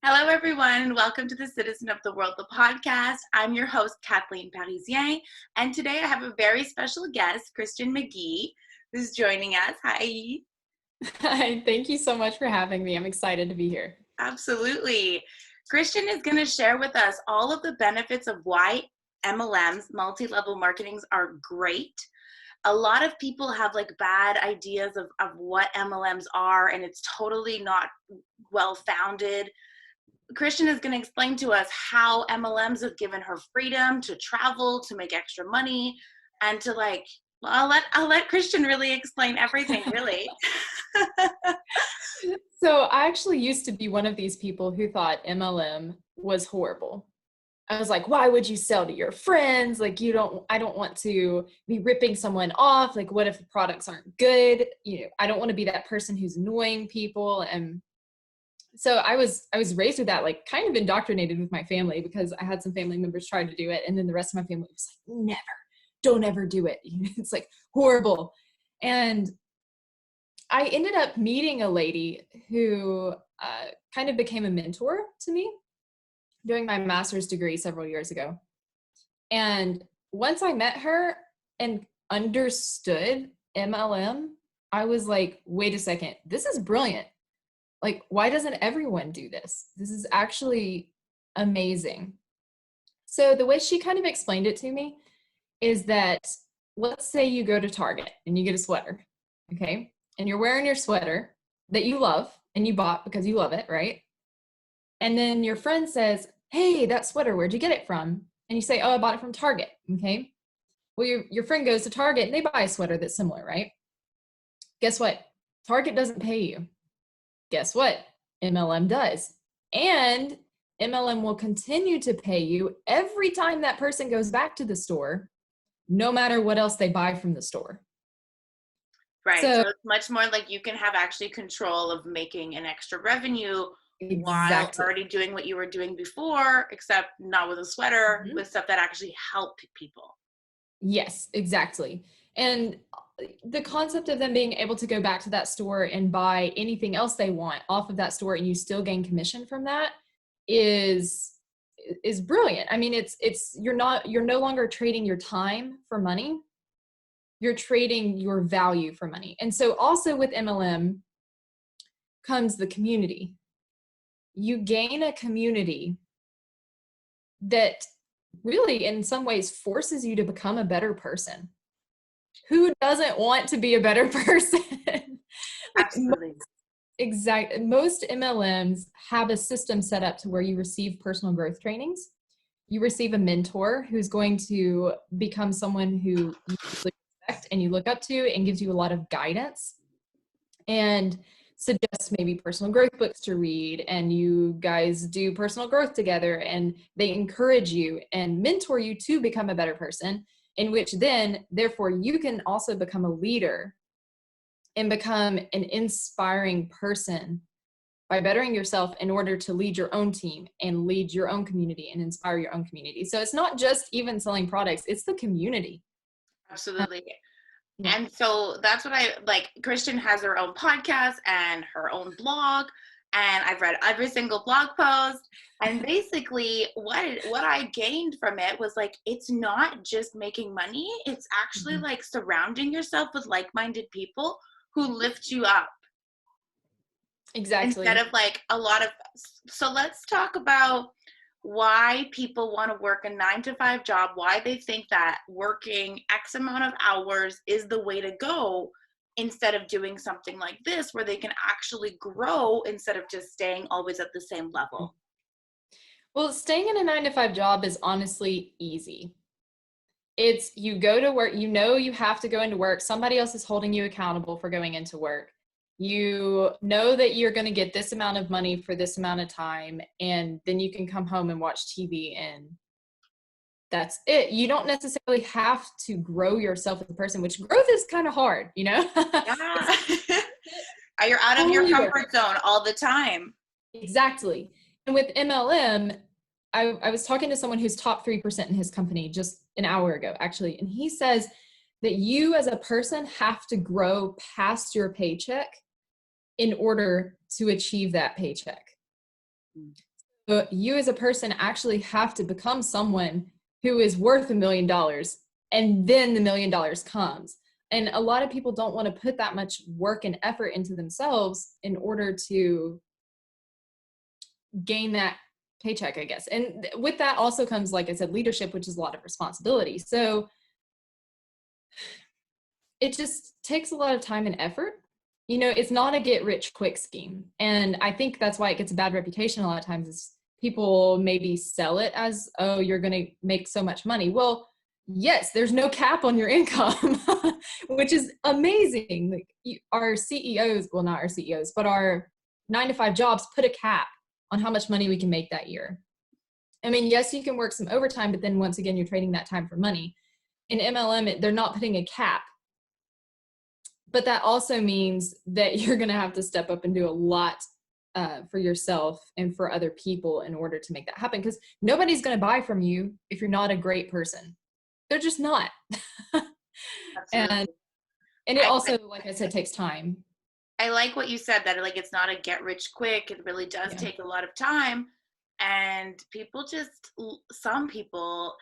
Hello, everyone, and welcome to the Citizen of the World, the podcast. I'm your host, Kathleen Parisien, and today I have a very special guest, Christina McGee, who's joining us. Hi. Hi, thank you so much for having me. I'm excited to be here. Absolutely. Christian is going to share with us all of the benefits of why MLMs, multi-level marketings, are great. A lot of people have like bad ideas of what MLMs are, and it's totally not well-founded. Christian is going to explain to us how MLMs have given her freedom to travel, to make extra money, and to I'll let Christian really explain everything, really. So I actually used to be one of these people who thought MLM was horrible. I was like, why would you sell to your friends? Like, I don't want to be ripping someone off. Like, what if the products aren't good? I don't want to be that person who's annoying people. And so I was raised with that, like kind of indoctrinated with my family, because I had some family members try to do it. And then the rest of my family was like, never, don't ever do it. It's like horrible. And I ended up meeting a lady who kind of became a mentor to me during my master's degree several years ago. And once I met her and understood MLM, I was like, wait a second, this is brilliant. Like, why doesn't everyone do this? This is actually amazing. So the way she kind of explained it to me is that, let's say you go to Target and you get a sweater, okay? And you're wearing your sweater that you love and you bought because you love it, right? And then your friend says, hey, that sweater, where'd you get it from? And you say, oh, I bought it from Target, okay? Well, your friend goes to Target and they buy a sweater that's similar, right? Guess what? Target doesn't pay you. Guess what? MLM does. And MLM will continue to pay you every time that person goes back to the store, no matter what else they buy from the store. Right. So it's much more like you can have actually control of making an extra revenue while already doing what you were doing before, except not with a sweater, with stuff that actually help people. Yes, exactly. And the concept of them being able to go back to that store and buy anything else they want off of that store and you still gain commission from that is brilliant. I mean, you're no longer trading your time for money. You're trading your value for money. And so also with MLM comes the community. You gain a community that really in some ways forces you to become a better person. Who doesn't want to be a better person? Absolutely. Exactly. Most MLMs have a system set up to where you receive personal growth trainings. You receive a mentor who's going to become someone who you respect and you look up to and gives you a lot of guidance and suggests maybe personal growth books to read, and you guys do personal growth together and they encourage you and mentor you to become a better person, in which then therefore you can also become a leader and become an inspiring person by bettering yourself in order to lead your own team and lead your own community and inspire your own community. So it's not just even selling products, it's the community. Absolutely. Yeah. And so that's what I like. Christian has her own podcast and her own blog, and I've read every single blog post. And basically what I gained from it was like, it's not just making money. It's actually like surrounding yourself with like-minded people who lift you up. Exactly. Instead of like a lot of, so let's talk about why people want to work a 9-to-5 job, why they think that working X amount of hours is the way to go instead of doing something like this where they can actually grow instead of just staying always at the same level. Well, staying in a 9-to-5 job is honestly easy. It's you go to work, you have to go into work. Somebody else is holding you accountable for going into work. You know that you're going to get this amount of money for this amount of time, and then you can come home and watch TV, and that's it. You don't necessarily have to grow yourself as a person, which growth is kind of hard, Yeah. You're out of your comfort zone all the time. Exactly. And with MLM, I was talking to someone who's top 3% in his company just an hour ago, actually, and he says that you as a person have to grow past your paycheck in order to achieve that paycheck. But you as a person actually have to become someone who is worth $1 million, and then the $1 million comes. And a lot of people don't want to put that much work and effort into themselves in order to gain that paycheck, I guess. And with that also comes, like I said, leadership, which is a lot of responsibility. So it just takes a lot of time and effort. You know, it's not a get rich quick scheme. And I think that's why it gets a bad reputation a lot of times, is people maybe sell it as, oh, you're going to make so much money. Well, yes, there's no cap on your income, which is amazing. Like, our CEOs, well, not our CEOs, but our 9-to-5 jobs put a cap on how much money we can make that year. I mean, yes, you can work some overtime, but then once again, you're trading that time for money. In MLM, they're not putting a cap. But that also means that you're going to have to step up and do a lot for yourself and for other people in order to make that happen. Because nobody's going to buy from you if you're not a great person. They're just not. and it also, like I said, takes time. I like what you said, that like it's not a get rich quick. It really does take a lot of time. And some people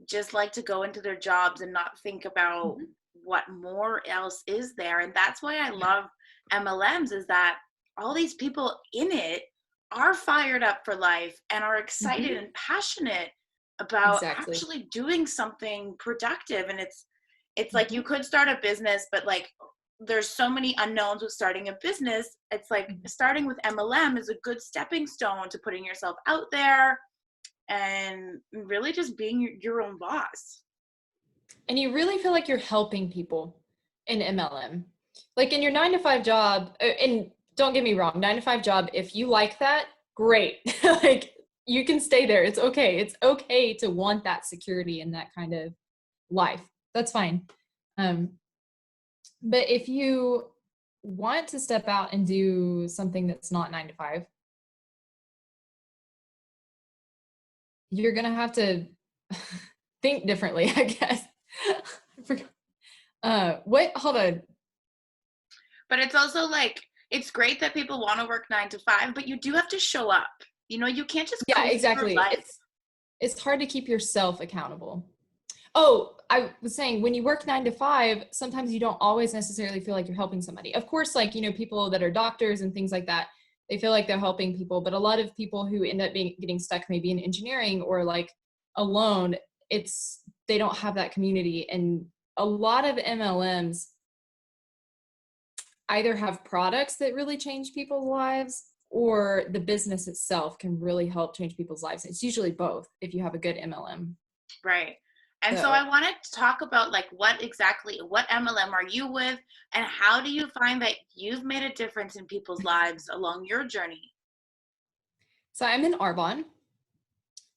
just like to go into their jobs and not think about what more else is there. And that's why I love MLMs, is that all these people in it are fired up for life and are excited and passionate about actually doing something productive. And it's like, you could start a business, but like there's so many unknowns with starting a business. It's like starting with MLM is a good stepping stone to putting yourself out there and really just being your own boss. And you really feel like you're helping people in MLM. Like in your 9-to-5 job, and don't get me wrong, 9-to-5 job, if you like that, great. Like, you can stay there. It's okay. It's okay to want that security and that kind of life. That's fine. But if you want to step out and do something that's not 9-to-5, you're going to have to think differently, I guess. Hold on. But it's also like, it's great that people want to work 9-to-5, but you do have to show up. You know, you can't just exactly. It's hard to keep yourself accountable. Oh, I was saying, when you work 9-to-5, sometimes you don't always necessarily feel like you're helping somebody. Of course, like, you know, people that are doctors and things like that, they feel like they're helping people. But a lot of people who end up getting stuck maybe in engineering or like alone, they don't have that community. And a lot of MLMs either have products that really change people's lives, or the business itself can really help change people's lives. It's usually both if you have a good MLM. Right. And so I wanted to talk about like what MLM are you with, and how do you find that you've made a difference in people's lives along your journey? So I'm in Arbonne,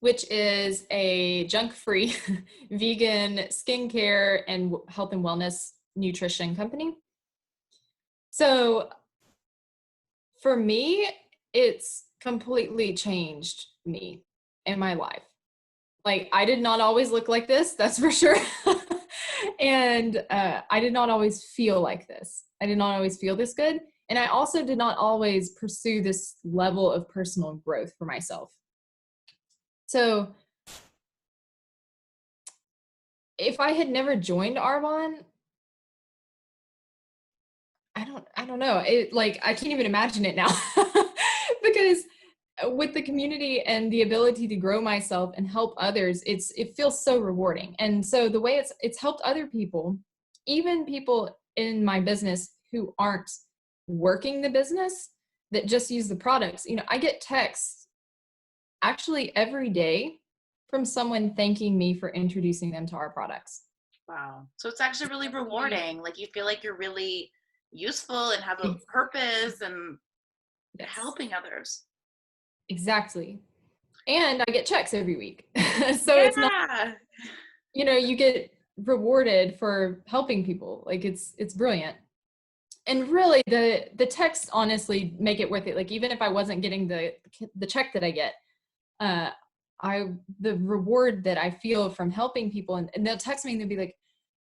which is a junk-free vegan skincare and health and wellness nutrition company. So for me, it's completely changed me and my life. Like, I did not always look like this, that's for sure. And I did not always feel like this. I did not always feel this good. And I also did not always pursue this level of personal growth for myself. So if I had never joined Arbonne, I don't know. I can't even imagine it now. Because with the community and the ability to grow myself and help others, it feels so rewarding. And so the way it's helped other people, even people in my business who aren't working the business, that just use the products. You know, I get texts actually every day from someone thanking me for introducing them to our products. Wow. So it's actually really rewarding. Like, you feel like you're really useful and have a purpose and helping others. Exactly. And I get checks every week. So it's not, you know, you get rewarded for helping people. Like, it's brilliant. And really the texts honestly make it worth it. Like, even if I wasn't getting the check that I get, the reward that I feel from helping people, and they'll text me and they'll be like,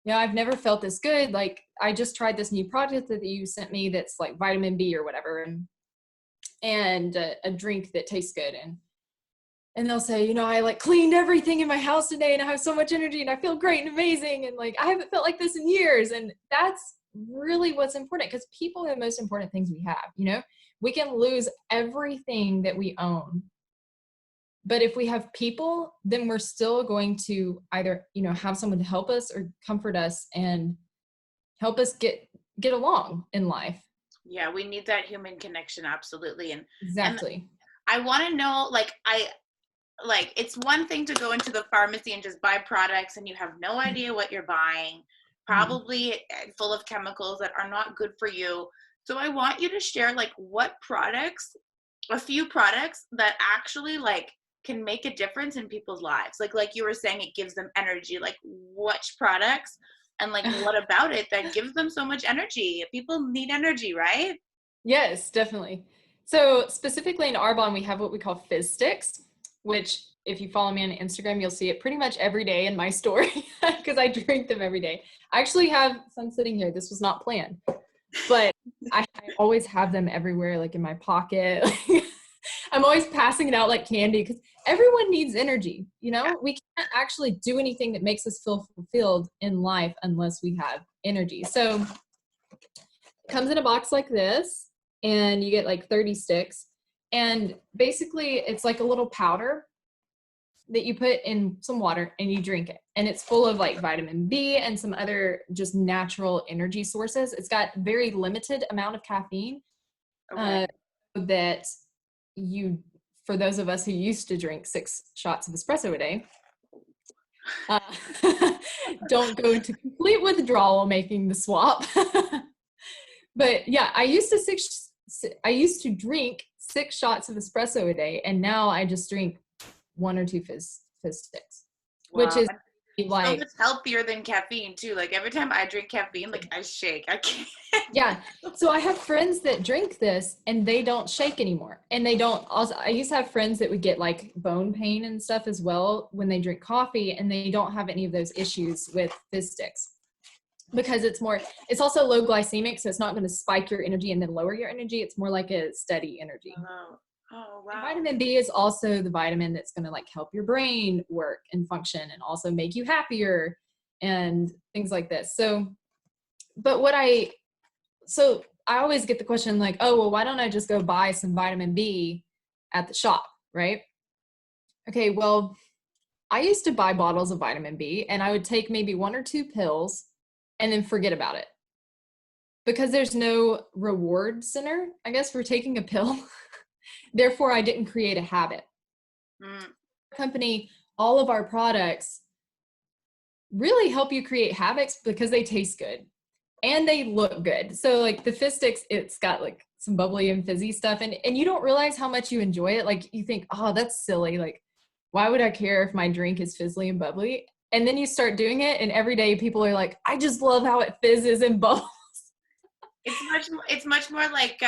yeah, I've never felt this good. Like, I just tried this new product that you sent me that's like vitamin B or whatever. And and a drink that tastes good. And they'll say, you know, I like cleaned everything in my house today and I have so much energy and I feel great and amazing. And like, I haven't felt like this in years. And that's really what's important, because people are the most important things we have. You know, we can lose everything that we own, but if we have people, then we're still going to either, you know, have someone to help us or comfort us and help us get along in life. Yeah, we need that human connection, absolutely. And Exactly. I want to know, like it's one thing to go into the pharmacy and just buy products and you have no idea what you're buying, probably full of chemicals that are not good for you. So I want you to share like what products, a few products that actually like can make a difference in people's lives. Like you were saying, it gives them energy. Like which products and like what about it that gives them so much energy? People need energy, right? Yes, definitely. So specifically in Arbonne, we have what we call fizz sticks, which if you follow me on Instagram, you'll see it pretty much every day in my story because I drink them every day. I actually have some sitting here. This was not planned, but I always have them everywhere, like in my pocket. I'm always passing it out like candy because everyone needs energy. You know, we can't actually do anything that makes us feel fulfilled in life unless we have energy. So it comes in a box like this, and you get like 30 sticks. And basically it's like a little powder that you put in some water and you drink it. And it's full of like vitamin B and some other just natural energy sources. It's got very limited amount of caffeine. Okay. That you, for those of us who used to drink 6 shots of espresso a day, don't go into complete withdrawal making the swap. But yeah, I used to drink 6 shots of espresso a day, and now I just drink 1 or 2 fizz sticks, Wow. which is like so much healthier than caffeine too. Like every time I drink caffeine, like I shake. I can't. Yeah. So I have friends that drink this and they don't shake anymore. And they don't also, I used to have friends that would get like bone pain and stuff as well when they drink coffee, and they don't have any of those issues with fizz sticks because it's also low glycemic. So it's not going to spike your energy and then lower your energy. It's more like a steady energy. Oh, wow. And vitamin B is also the vitamin that's going to like help your brain work and function and also make you happier and things like this. So I always get the question like, oh, well, why don't I just go buy some vitamin B at the shop, right? Okay, well, I used to buy bottles of vitamin B and I would take maybe 1 or 2 pills and then forget about it because there's no reward center, I guess, for taking a pill. Therefore, I didn't create a habit. Company, all of our products really help you create habits because they taste good and they look good. So like the fizz sticks, it's got like some bubbly and fizzy stuff, and you don't realize how much you enjoy it. Like you think, oh, that's silly. Like, why would I care if my drink is fizzly and bubbly? And then you start doing it, and every day people are like, I just love how it fizzes and bubbles. It's much more like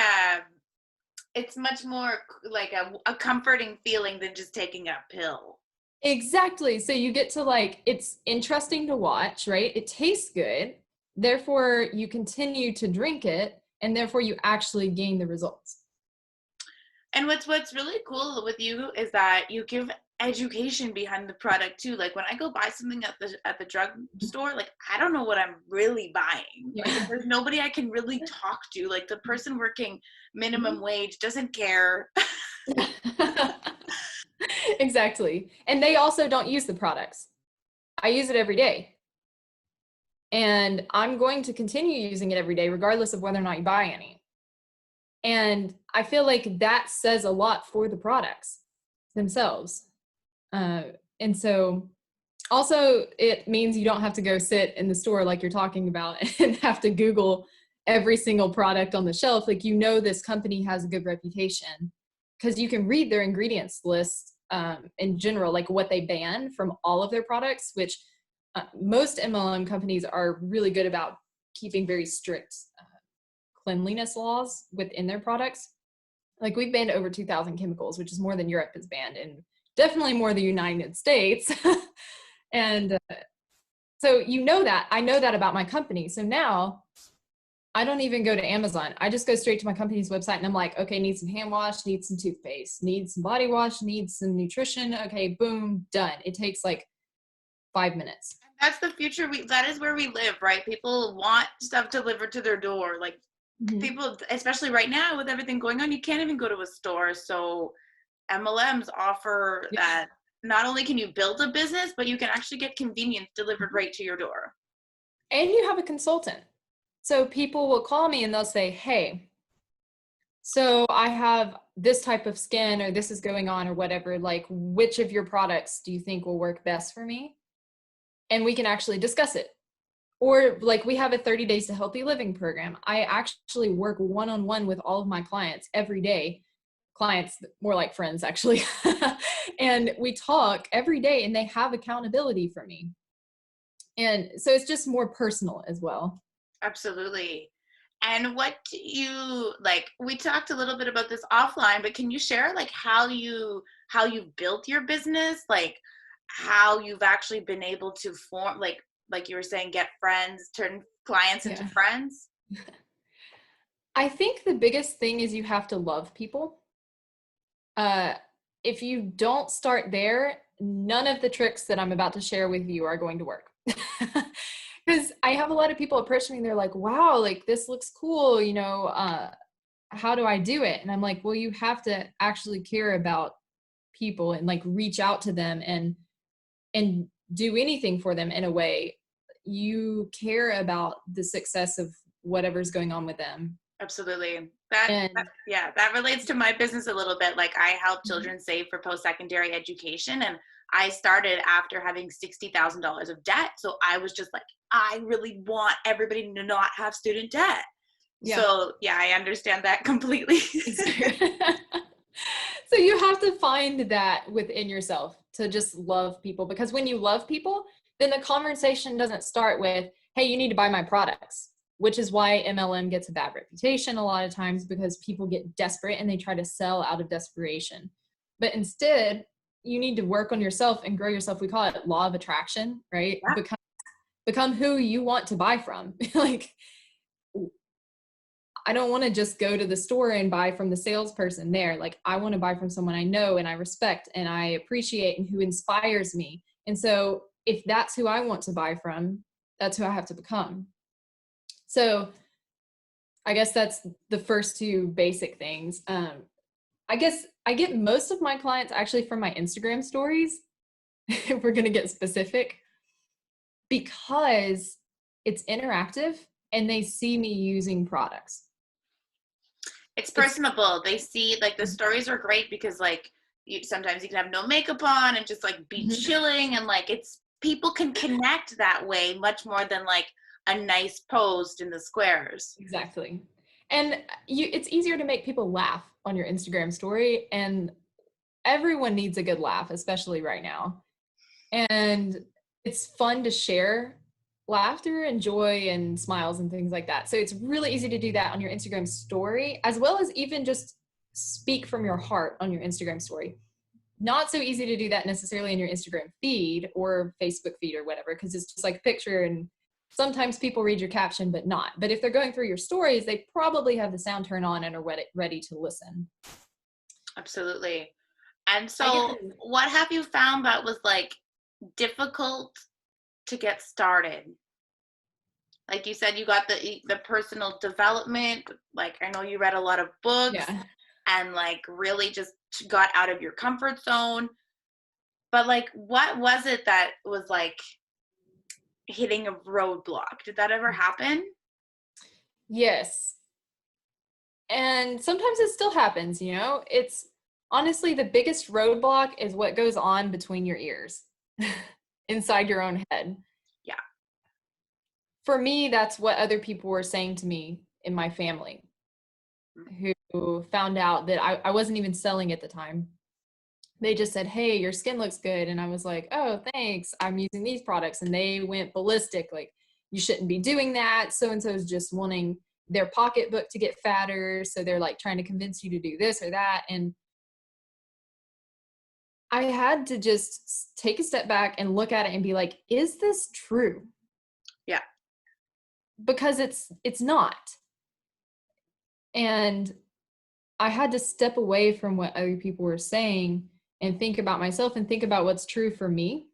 a comforting feeling than just taking a pill. Exactly. So you get to like, it's interesting to watch, right? It tastes good. Therefore, you continue to drink it, and therefore you actually gain the results. And what's really cool with you is that you give education behind the product too. Like when I go buy something at the drugstore, like I don't know what I'm really buying. Yeah. Like there's nobody I can really talk to. Like the person working minimum wage doesn't care. Exactly. And they also don't use the products. I use it every day. And I'm going to continue using it every day, regardless of whether or not you buy any. And I feel like that says a lot for the products themselves. And so also it means you don't have to go sit in the store like you're talking about and have to Google every single product on the shelf. Like, you know, this company has a good reputation because you can read their ingredients list in general, like what they ban from all of their products, which most MLM companies are really good about keeping very strict cleanliness laws within their products. Like we've banned over 2,000 chemicals, which is more than Europe has banned, and definitely more the United States. And so you know that, I know that about my company. So now I don't even go to Amazon. I just go straight to my company's website and I'm like, okay, need some hand wash, need some toothpaste, need some body wash, need some nutrition. Okay, boom, done. It takes like 5 minutes. That's the future. That is where we live, right? People want stuff delivered to their door. Like Mm-hmm. people, especially right now with everything going on, you can't even go to a store. So MLMs offer Yeah. that not only can you build a business, but you can actually get convenience delivered right to your door. And you have a consultant. So people will call me and they'll say, hey, so I have this type of skin or this is going on or whatever, like which of your products do you think will work best for me? And we can actually discuss it. Or like we have a 30 days to healthy living program. I actually work one-on-one with all of my clients every day. Clients, more like friends actually. And we talk every day and they have accountability for me. And so it's just more personal as well. Absolutely. And what do you like? We talked a little bit about this offline, but can you share like how you built your business, like how you've actually been able to form like you were saying, get friends, turn clients into Yeah. friends? I think the biggest thing is you have to love people. Uh, if you don't start there, none of the tricks that I'm about to share with you are going to work. Because I have a lot of people approach me and they're like, wow, like this looks cool, how do I do it? And I'm like, well, you have to actually care about people and like reach out to them and do anything for them in a way. You care about the success of whatever's going on with them. Absolutely. That And yeah, that relates to my business a little bit. Like I help children save for post-secondary education, and I started after having $60,000 of debt. So I was just like, I really want everybody to not have student debt. yeah. So yeah, I understand that completely. So you have to find that within yourself to just love people, because when you love people, then the conversation doesn't start with, hey, you need to buy my products, which is why MLM gets a bad reputation a lot of times, because people get desperate and they try to sell out of desperation. But instead, you need to work on yourself and grow yourself. We call it law of attraction, right? Yeah, Become who you want to buy from. Like, I don't want to just go to the store and buy from the salesperson there. Like, I want to buy from someone I know and I respect and I appreciate and who inspires me. And so if that's who I want to buy from, that's who I have to become. So I guess that's the first two basic things. I guess I get most of my clients actually from my Instagram stories, if we're going to get specific, because it's interactive and they see me using products. it's It's personable. They see like the stories are great because like sometimes you can have no makeup on and just like be Mhm. chilling, and like it's people can connect that way much more than like a nice post in the squares. Exactly. And it's easier to make people laugh on your Instagram story, and everyone needs a good laugh, especially right now. And it's fun to share laughter and joy and smiles and things like that. So it's really easy to do that on your Instagram story, as well as even just speak from your heart on your Instagram story. Not so easy to do that necessarily in your Instagram feed or Facebook feed or whatever, because it's just like a picture and sometimes people read your caption, but not. But if they're going through your stories, they probably have the sound turned on and are ready to listen. Absolutely. And I get so what have you found that was like difficult to get started? Like you said, you got the personal development. Like I know you read a lot of books yeah. and like really just got out of your comfort zone. But like what was it that was like hitting a roadblock? Did that ever happen? Yes. And sometimes it still happens, It's honestly the biggest roadblock is what goes on between your ears inside your own head. Yeah. For me, that's what other people were saying to me in my family, who found out that I wasn't even selling at the time. They just said, hey, your skin looks good. And I was like, oh, thanks. I'm using these products. And they went ballistic. Like, you shouldn't be doing that. So and so is just wanting their pocketbook to get fatter. So they're like trying to convince you to do this or that. And I had to just take a step back and look at it and be like, is this true? Yeah. because it's not. And I had to step away from what other people were saying and think about myself and think about what's true for me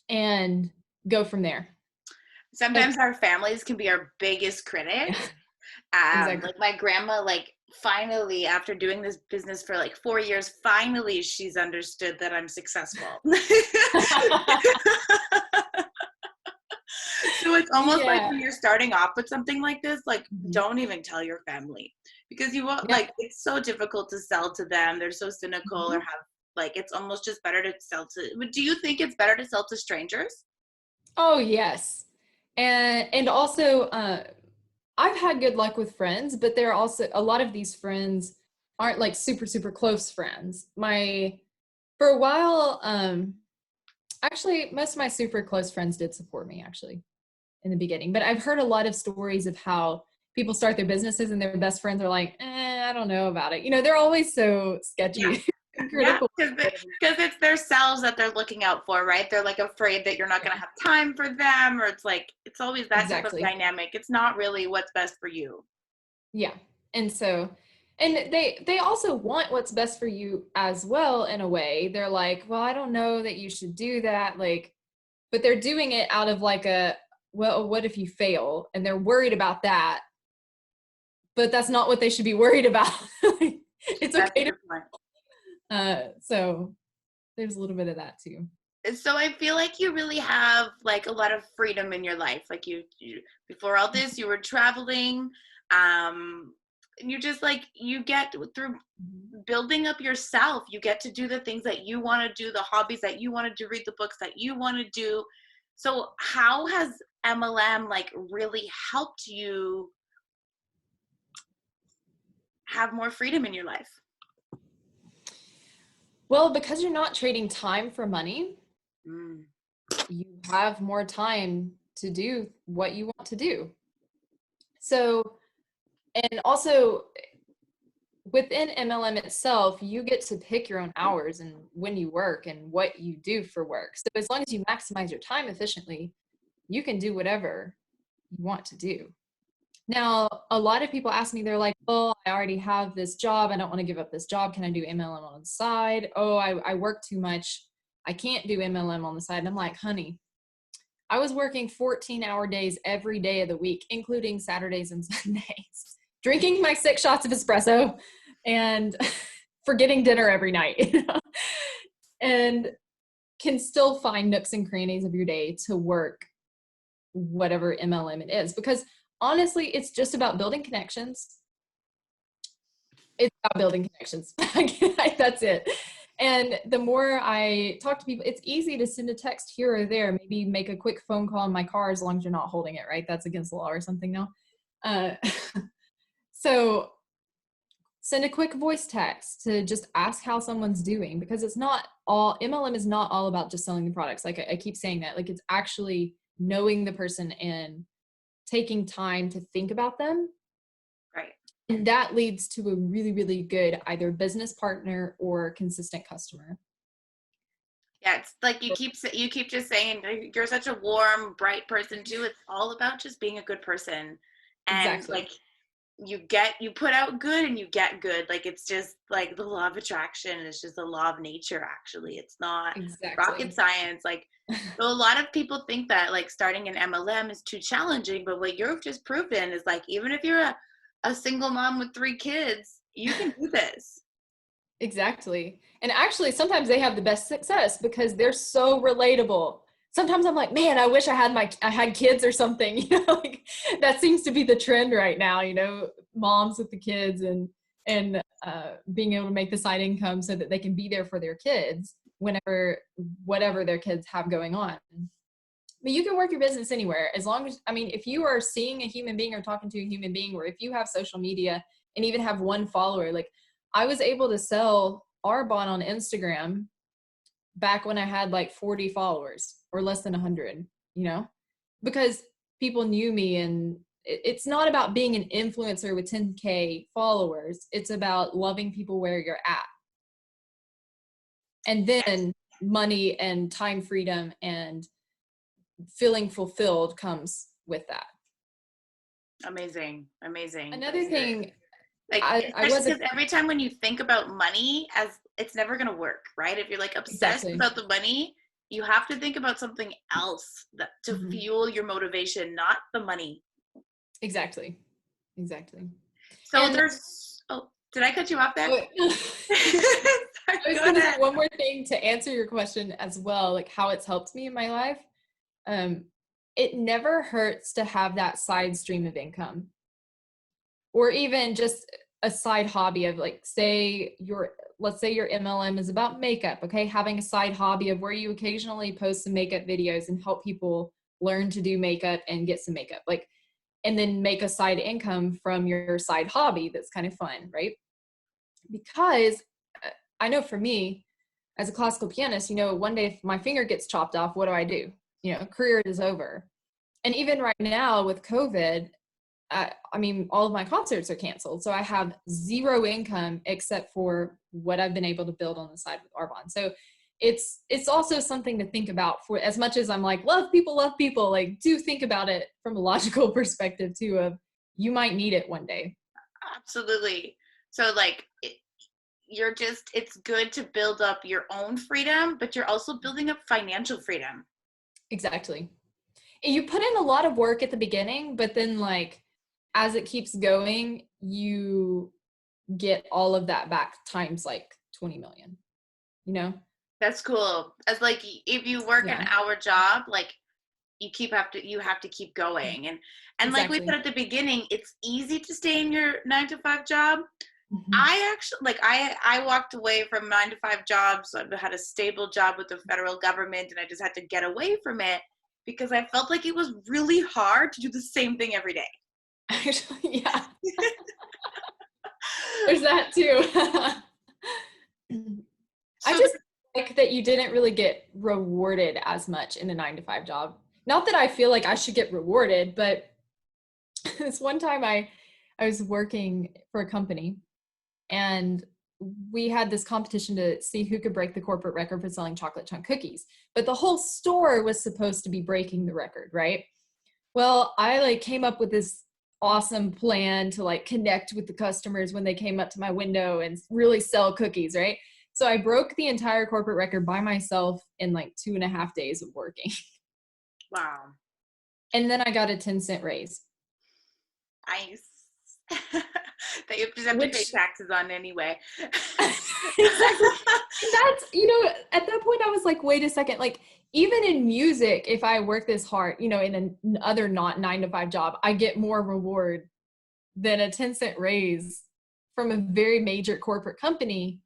and go from there. Sometimes our families can be our biggest critics. Exactly. Like my grandma, like finally, after doing this business for like 4 years, finally she's understood that I'm successful. So it's almost like Yeah. when you're starting off with something like this, like Mhm. don't even tell your family, because you won't, Yeah. like, it's so difficult to sell to them. They're so cynical, or Mhm. have, like, it's almost just better to sell to, do you think it's better to sell to strangers? Oh, yes. And also, I've had good luck with friends, but there are also a lot of these friends aren't like super, super close friends. For a while, actually, most of my super close friends did support me actually in the beginning, but I've heard a lot of stories of how people start their businesses and their best friends are like, I don't know about it. They're always so Yeah. sketchy and Yeah, critical. because it's their selves that they're looking out for, right? They're like afraid that you're not going to have time for them, or it's like, it's always that type of Exactly. dynamic. It's not really what's best for you. Yeah. And so, and they also want what's best for you as well in a way. They're like, well, I don't know that you should do that. Like, but they're doing it out of like well, what if you fail? And they're worried about that. But that's not what they should be worried about. It's That's a okay good point. so there's a little bit of that too. So I feel like you really have like a lot of freedom in your life. Like you before all this, you were traveling. And you just like, you get through building up yourself, you get to do the things that you want to do, the hobbies that you want to do, read the books that you want to do. So how has MLM like really helped you have more freedom in your life? Well, because you're not trading time for money, Mm, you have more time to do what you want to do. So, and also within MLM itself, you get to pick your own hours and when you work and what you do for work. So as long as you maximize your time efficiently, you can do whatever you want to do. Now, a lot of people ask me, they're like, oh, I already have this job. I don't want to give up this job. Can I do MLM on the side? Oh, I work too much. I can't do MLM on the side. And I'm like, honey, I was working 14-hour days every day of the week, including Saturdays and Sundays, drinking my 6 shots of espresso and forgetting dinner every night, and can still find nooks and crannies of your day to work whatever MLM it is. Because honestly, it's just about building connections. It's about building connections. That's it. And the more I talk to people, it's easy to send a text here or there, maybe make a quick phone call in my car as long as you're not holding it, right? That's against the law or something now. Uh, so send a quick voice text to just ask how someone's doing, because it's not all, MLM is not all about just selling the products. Like I keep saying that, like it's actually knowing the person and taking time to think about them. right. And that leads to a really, really good either business partner or consistent customer. Yeah, it's like you keep just saying you're such a warm, bright person too. It's all about just being a good person, and Exactly. like you put out good and you get good. Like it's just like the law of attraction. It's just the law of nature. Actually, it's not rocket Exactly. science. Like, so a lot of people think that like starting an MLM is too challenging, but what you've just proven is like even if you're a single mom with 3 kids, you can do this. Exactly. And actually, sometimes they have the best success because they're so relatable. Sometimes I'm like, man, I wish I had kids or something. Like that seems to be the trend right now. Moms with the kids and being able to make the side income so that they can be there for their kids whenever whatever their kids have going on. But you can work your business anywhere as long as, I mean, if you are seeing a human being or talking to a human being, or if you have social media and even have one follower, like I was able to sell Arbonne on Instagram back when I had like 40 followers or less than 100, because people knew me. And it's not about being an influencer with 10K followers. It's about loving people where you're at. And then money and time freedom and feeling fulfilled comes with that. Amazing. Amazing. Another thing, Like, I especially wasn't because every time when you think about money, as it's never going to work, right? If you're like obsessed exactly. about the money, you have to think about something else that to Mhm. fuel your motivation, not the money. Exactly. Exactly. So And there's, oh, did I cut you off there? oh, Sorry, I was go going to say ahead. one more thing to answer your question as well, like how it's helped me in my life. Um, it never hurts to have that side stream of income, or even just a side hobby of like, let's say your MLM is about makeup. Okay. Having a side hobby of where you occasionally post some makeup videos and help people learn to do makeup and get some makeup, like, and then make a side income from your side hobby. That's kind of fun, right? Because I know for me as a classical pianist, one day if my finger gets chopped off, what do? Career is over. And even right now with COVID, I mean, all of my concerts are canceled. So I have zero income except for what I've been able to build on the side with Arbonne. So it's also something to think about. For as much as I'm like, love people, like do think about it from a logical perspective too, of you might need it one day. Absolutely. So like it's good to build up your own freedom, but you're also building up financial freedom. Exactly. You put in a lot of work at the beginning, but then like as it keeps going, you get all of that back times like 20 million, you know? That's cool. As like if you work an Yeah, hour job, like you have to keep going. And like we said exactly. at the beginning, it's easy to stay in your 9 to 5 job. Mhm. I actually like I walked away from 9 to 5 jobs. I had a stable job with the federal government and I just had to get away from it because I felt like it was really hard to do the same thing every day. Actually, yeah, there's that too. I So just like that you didn't really get rewarded as much in a 9 to 5 job. Not that I feel like I should get rewarded, but this one time I was working for a company and we had this competition to see who could break the corporate record for selling chocolate chunk cookies. But the whole store was supposed to be breaking the record, right? Well, I like came up with this awesome plan to like connect with the customers when they came up to my window and really sell cookies, right? So I broke the entire corporate record by myself in like 2.5 days of working. wow. And then I got a 10-cent raise. Nice. That you just have to pay Which taxes on anyway. exactly. And that's, at that point I was like, wait a second, like even in music, if I work this hard, in another not 9 to 5 job, I get more reward than a 10-cent raise from a very major corporate company.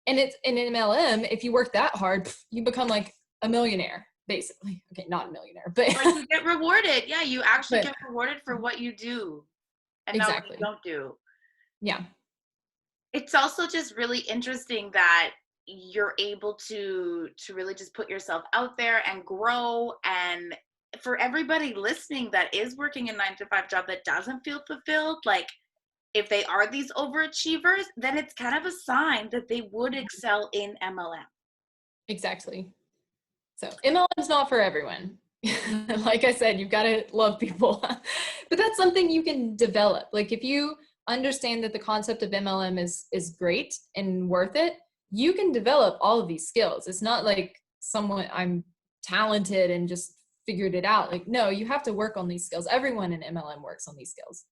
And it's in MLM, if you work that hard, you become like a millionaire, basically. Okay, not a millionaire, but Like you get rewarded. Yeah, you actually but get rewarded for what you do and not what you exactly. don't do. Yeah. It's also just really interesting that you're able to really just put yourself out there and grow. And for everybody listening that is working a 9 to 5 job that doesn't feel fulfilled, like if they are these overachievers, then it's kind of a sign that they would excel in MLM. Exactly. So MLM is not for everyone. Like I said, you've got to love people. But that's something you can develop. Like if you understand that the concept of MLM is great and worth it, you can develop all of these skills. It's not like someone I'm talented and just figured it out. Like no, you have to work on these skills. Everyone in MLM works on these skills.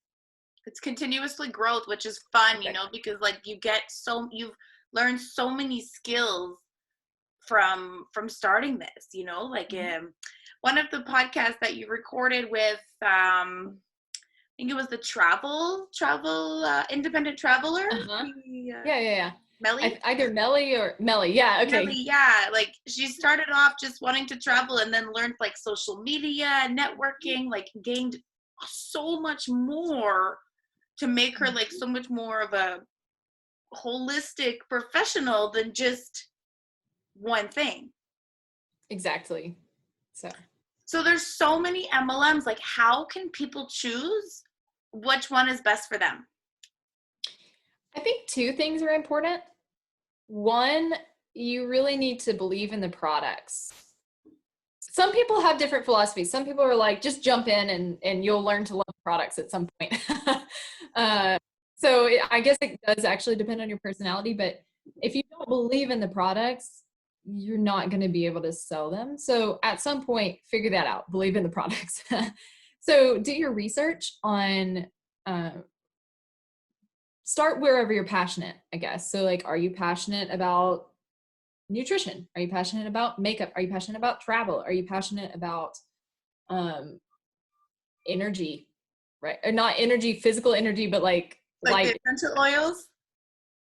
It's continuously growth, which is fun, Exactly. because like you've learned so many skills from starting this, like Mhm. one of the podcasts that you recorded with I think it was the travel independent traveler, Uh-huh. the Yeah. Melly. Either Melly or Melly. Yeah, Melly, okay. yeah, like she started off just wanting to travel and then learned like social media, networking, like gained so much more to make her like so much more of a holistic professional than just one thing. Exactly. So So there's so many MLMs. Like, how can people choose which one is best for them? I think two things are important. One, you really need to believe in the products. some people have different philosophies. Some people are like, just jump in and you'll learn to love products at some point. So I guess it does actually depend on your personality, but if you don't believe in the products, you're not going to be able to sell them. So at some point, figure that out. Believe in the products. So do your research on, start wherever you're passionate, I guess. So like, are you passionate about nutrition? Are you passionate about makeup? Are you passionate about travel? Are you passionate about energy, right? Or not energy, physical energy, but like the essential oils?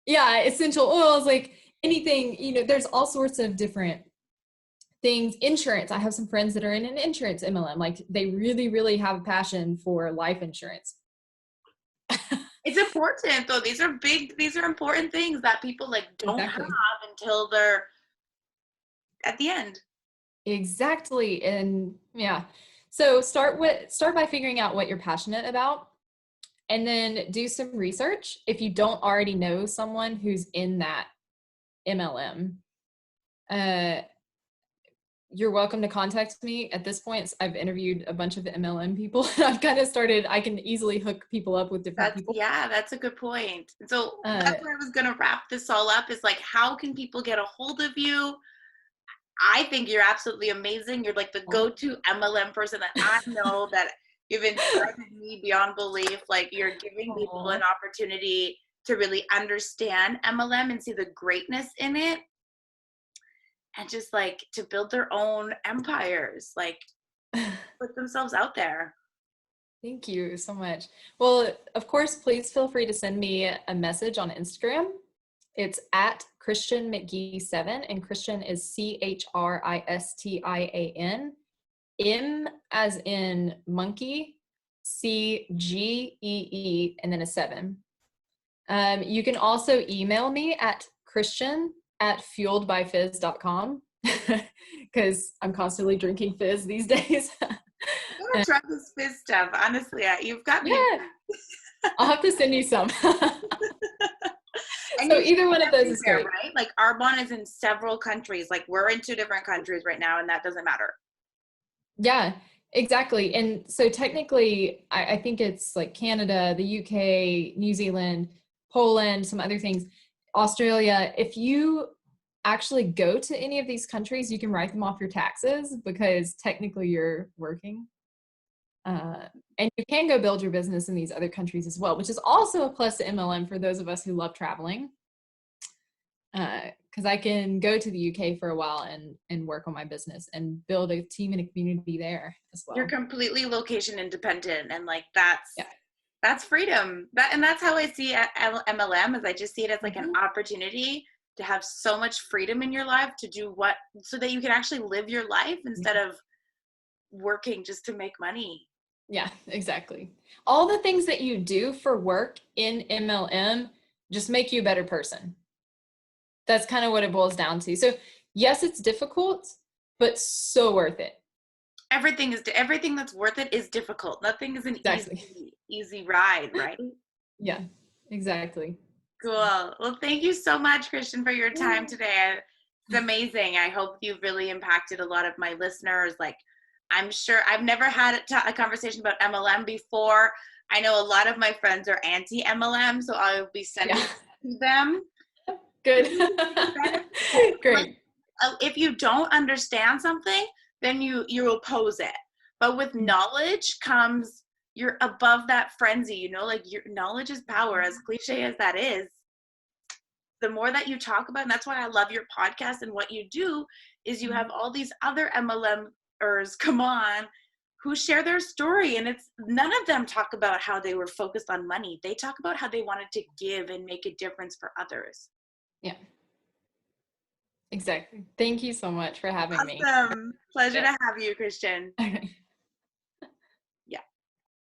Yeah, essential oils, like anything, you know, there's all sorts of different things. Insurance. I have some friends that are in an insurance MLM. Like they really, really have a passion for life insurance. It's important though. These are important things that people like don't have until they're at the end. Exactly. And yeah. So start by figuring out what you're passionate about, and then do some research. If you don't already know someone who's in that MLM, you're welcome to contact me. At this point, I've interviewed a bunch of MLM people. I've kind of started, I can easily hook people up with different people. Yeah, that's a good point. So that's where I was going to wrap this all up, is like, how can people get a hold of you? I think you're absolutely amazing. You're like the go-to MLM person that I know, that you've inspired me beyond belief. Like you're giving people an opportunity to really understand MLM and see the greatness in it. And just like to build their own empires, like put themselves out there. Thank you so much. Well, of course, please feel free to send me a message on Instagram. It's at Christian McGee 7, and Christian is CHRISTIAN, M as in monkey, CGEE, and then a 7. You can also email me at christian@fueledbyfizz.com because I'm constantly drinking fizz these days. I'm gonna try this fizz stuff. Honestly, you've got me. Yeah. I'll have to send you some. So either one of those is great. Right? Like Arbonne is in several countries. Like we're in 2 different countries right now, and that doesn't matter. Yeah, exactly. And so technically, I think it's like Canada, the UK, New Zealand, Poland, some other things, Australia. If you actually go to any of these countries, you can write them off your taxes because technically you're working. And you can go build your business in these other countries as well, which is also a plus to MLM for those of us who love traveling. Because I can go to the UK for a while and work on my business and build a team and a community there as well. You're completely location independent, and like that's freedom. And that's how I see MLM, is I just see it as like an opportunity to have so much freedom in your life to do so that you can actually live your life instead of working just to make money. Yeah, exactly. All the things that you do for work in MLM just make you a better person. That's kind of what it boils down to. So yes, it's difficult, but so worth it. Everything that's worth it is difficult. Nothing is an easy ride, right? Yeah, exactly. Cool. Well, thank you so much, Christian, for your time today. It's amazing. I hope you've really impacted a lot of my listeners. Like, I'm sure I've never had a conversation about MLM before. I know a lot of my friends are anti-MLM, so I'll be sending it to them. Good. Great. If you don't understand something, then you oppose it. But with knowledge comes, you're above that frenzy, you know, like your knowledge is power, as cliche as that is. The more that you talk about, and that's why I love your podcast and what you do, is you have all these other MLMers come on who share their story, and it's none of them talk about how they were focused on money. They talk about how they wanted to give and make a difference for others. Yeah. Exactly. Thank you so much for having me. Awesome. Pleasure to have you, Christian.